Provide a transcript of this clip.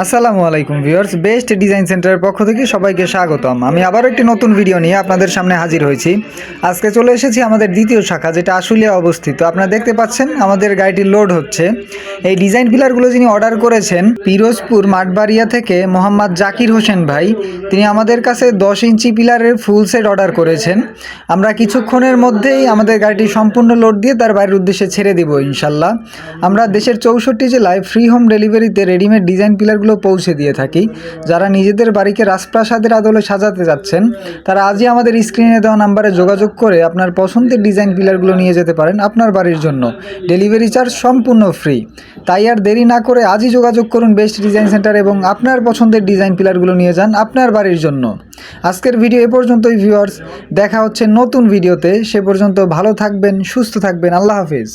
আসসালামু আলাইকুম viewers, best design সেন্টারের পক্ষ থেকে সবাইকে স্বাগতম। আমি আবারও একটি নতুন ভিডিও নিয়ে আপনাদের সামনে হাজির হয়েছি। আজকে চলে এসেছি আমাদের দ্বিতীয় শাখা, যেটা আশুলিয়া অবস্থিত। আপনারা দেখতে পাচ্ছেন আমাদের গাড়িটি লোড হচ্ছে। এই ডিজাইন পিলারগুলো যিনি অর্ডার করেছেন পিরোজপুর মাঠবাড়িয়া থেকে মোহাম্মদ জাকির হোসেন ভাই, তিনি আমাদের কাছে 10 ইঞ্চি পিলারের ফুল সেট অর্ডার করেছেন। আমরা কিছুক্ষণের মধ্যেই আমাদের গাড়িটি সম্পূর্ণ লোড দিয়ে তার বাড়ির উদ্দেশ্যে ছেড়ে দিব ইনশাল্লাহ। আমরা দেশের 64 জেলায় ফ্রি হোম ডেলিভারিতে রেডিমেড ডিজাইন পিলারগুলো পৌঁছে দিয়ে থাকি। যারা নিজেদের বাড়িকে রাজপ্রাসাদের আদলে সাজাতে যাচ্ছেন, তারা আজই আমাদের স্ক্রিনে দেওয়া নাম্বারে যোগাযোগ করে আপনার পছন্দের ডিজাইন পিলারগুলো নিয়ে যেতে পারেন আপনার বাড়ির জন্য। ডেলিভারি চার্জ সম্পূর্ণ ফ্রি। তাই আর দেরি না করে আজই যোগাযোগ করুন বেস্ট ডিজাইন সেন্টার এবং আপনার পছন্দের ডিজাইন পিলারগুলো নিয়ে যান আপনার বাড়ির জন্য। আজকের ভিডিও এ পর্যন্তই ভিউয়ার্স, দেখা হচ্ছে নতুন ভিডিওতে। সে পর্যন্ত ভালো থাকবেন, সুস্থ থাকবেন। আল্লাহ হাফেজ।